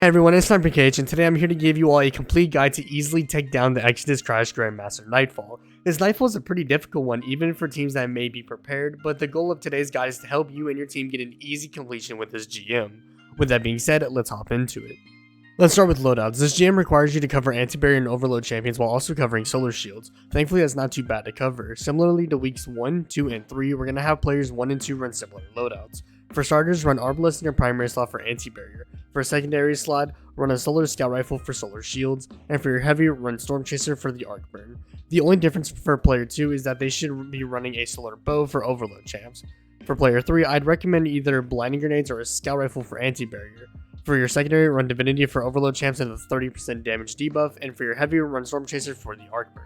Hey everyone, it's SniperKH, and today I'm here to give you all a complete guide to easily take down the SniperKH Grandmaster Nightfall. This Nightfall is a pretty difficult one, even for teams that may be prepared, but the goal of today's guide is to help you and your team get an easy completion with this GM. With that being said, let's hop into it. Let's start with Loadouts. This GM requires you to cover anti-barrier and overload champions while also covering solar shields. Thankfully, that's not too bad to cover. Similarly to weeks 1, 2, and 3, we're going to have players 1 and 2 run similar loadouts. For starters, run Arbalest in your primary slot for anti-barrier. For a secondary slot, run a solar scout rifle for solar shields, and for your heavy, run storm chaser for the arc burn. The only difference for player 2 is that they should be running a solar bow for overload champs. For player 3, I'd recommend either blinding grenades or a scout rifle for anti-barrier. For your secondary, run divinity for overload champs and the 30% damage debuff, and for your heavy, run storm chaser for the arc burn.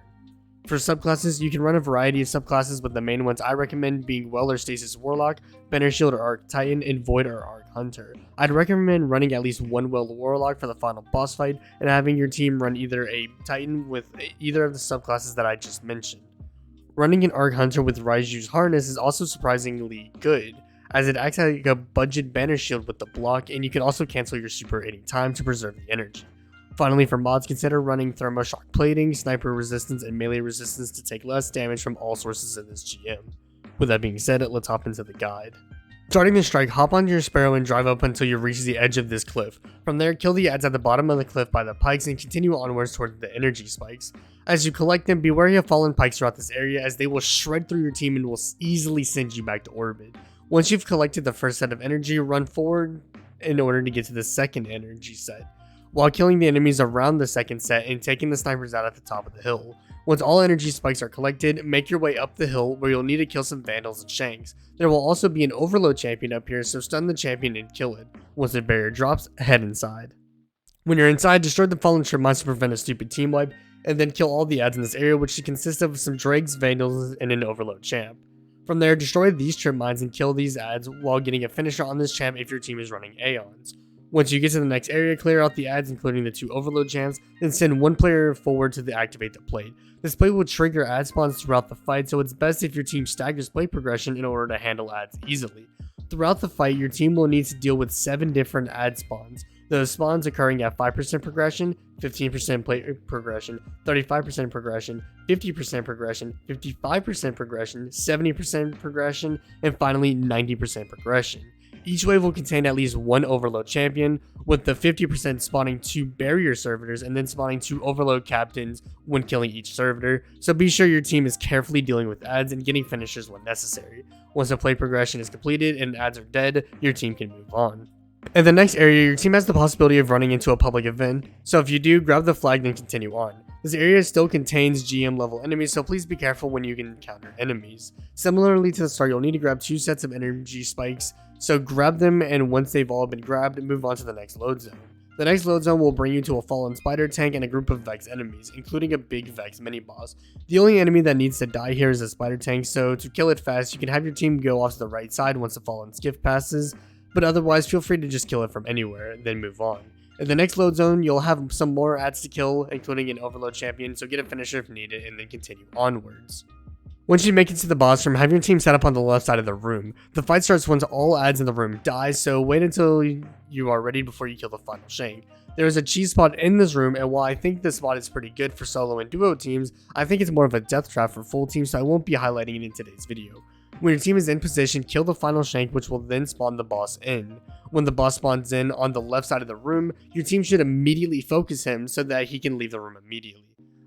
For subclasses, you can run a variety of subclasses, but the main ones I recommend being Well or Stasis Warlock, Banner Shield or Arc Titan, and Void or Arc Hunter. I'd recommend running at least one Well Warlock for the final boss fight, and having your team run either a Titan with either of the subclasses that I just mentioned. Running an Arc Hunter with Raiju's Harness is also surprisingly good, as it acts like a budget Banner Shield with the block, and you can also cancel your super any time to preserve the energy. Finally, for mods, consider running Thermoshock Plating, Sniper Resistance, and Melee Resistance to take less damage from all sources in this GM. With that being said, let's hop into the guide. Starting the strike, hop onto your Sparrow and drive up until you reach the edge of this cliff. From there, kill the adds at the bottom of the cliff by the pikes and continue onwards toward the energy spikes. As you collect them, be wary of fallen pikes throughout this area, as they will shred through your team and will easily send you back to orbit. Once you've collected the first set of energy, run forward in order to get to the second energy set, while killing the enemies around the second set and taking the snipers out at the top of the hill. Once all energy spikes are collected, make your way up the hill where you'll need to kill some vandals and shanks. There will also be an overload champion up here, so stun the champion and kill it. Once the barrier drops, head inside. When you're inside, destroy the fallen trip mines to prevent a stupid team wipe, and then kill all the adds in this area, which should consist of some dregs, vandals, and an overload champ. From there, destroy these trip mines and kill these adds while getting a finisher on this champ if your team is running Aeons. Once you get to the next area, clear out the adds including the 2 overload champs, then send one player forward to activate the plate. This plate will trigger add spawns throughout the fight, so it's best if your team staggers plate progression in order to handle adds easily. Throughout the fight, your team will need to deal with 7 different add spawns. Those spawns occurring at 5% progression, 15% plate progression, 35% progression, 50% progression, 55% progression, 70% progression, and finally 90% progression. Each wave will contain at least one overload champion, with the 50% spawning 2 barrier servitors and then spawning 2 overload captains when killing each servitor, so be sure your team is carefully dealing with adds and getting finishers when necessary. Once the play progression is completed and adds are dead, your team can move on. In the next area, your team has the possibility of running into a public event, so if you do, grab the flag then continue on. This area still contains GM level enemies, so please be careful when you encounter enemies. Similarly to the start, you'll need to grab 2 sets of energy spikes, so grab them, and once they've all been grabbed, move on to the next load zone. The next load zone will bring you to a fallen spider tank and a group of Vex enemies, including a big Vex mini-boss. The only enemy that needs to die here is a spider tank, so to kill it fast, you can have your team go off to the right side once the fallen skiff passes, but otherwise feel free to just kill it from anywhere, then move on. In the next load zone, you'll have some more adds to kill, including an overload champion, so get a finisher if needed, and then continue onwards. Once you make it to the boss room, have your team set up on the left side of the room. The fight starts once all adds in the room die, so wait until you are ready before you kill the final shank. There is a cheese spot in this room, and while I think this spot is pretty good for solo and duo teams, I think it's more of a death trap for full teams, so I won't be highlighting it in today's video. When your team is in position, kill the final shank, which will then spawn the boss in. When the boss spawns in on the left side of the room, your team should immediately focus him so that he can leave the room immediately.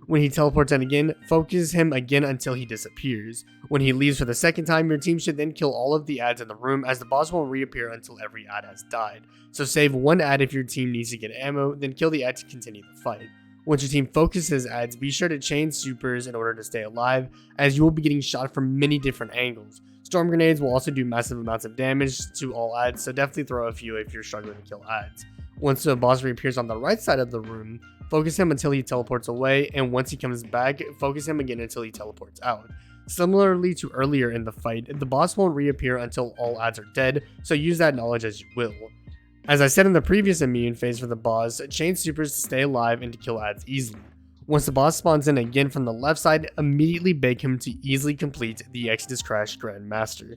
When he teleports in again, focus him again until he disappears. When he leaves for the second time, your team should then kill all of the adds in the room, as the boss won't reappear until every add has died. So save one add if your team needs to get ammo, then kill the add to continue the fight. Once your team focuses adds, be sure to chain supers in order to stay alive, as you will be getting shot from many different angles. Storm grenades will also do massive amounts of damage to all adds, so definitely throw a few if you're struggling to kill adds. Once the boss reappears on the right side of the room, focus him until he teleports away, and once he comes back, focus him again until he teleports out. Similarly to earlier in the fight, the boss won't reappear until all adds are dead, so use that knowledge as you will. As I said in the previous immune phase for the boss, chain supers to stay alive and to kill adds easily. Once the boss spawns in again from the left side, immediately beg him to easily complete the SniperKH Grandmaster.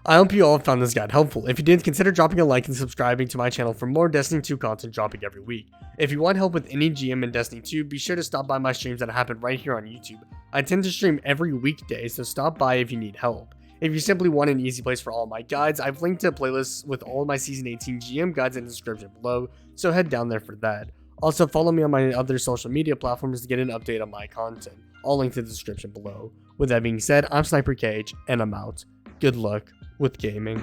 I hope you all found this guide helpful. If you did, consider dropping a like and subscribing to my channel for more Destiny 2 content dropping every week. If you want help with any GM in Destiny 2, be sure to stop by my streams that happen right here on YouTube. I tend to stream every weekday, so stop by if you need help. If you simply want an easy place for all my guides, I've linked to playlists with all of my Season 18 GM guides in the description below, so head down there for that. Also, follow me on my other social media platforms to get an update on my content. All linked in the description below. With that being said, I'm SniperKH, and I'm out. Good luck with gaming.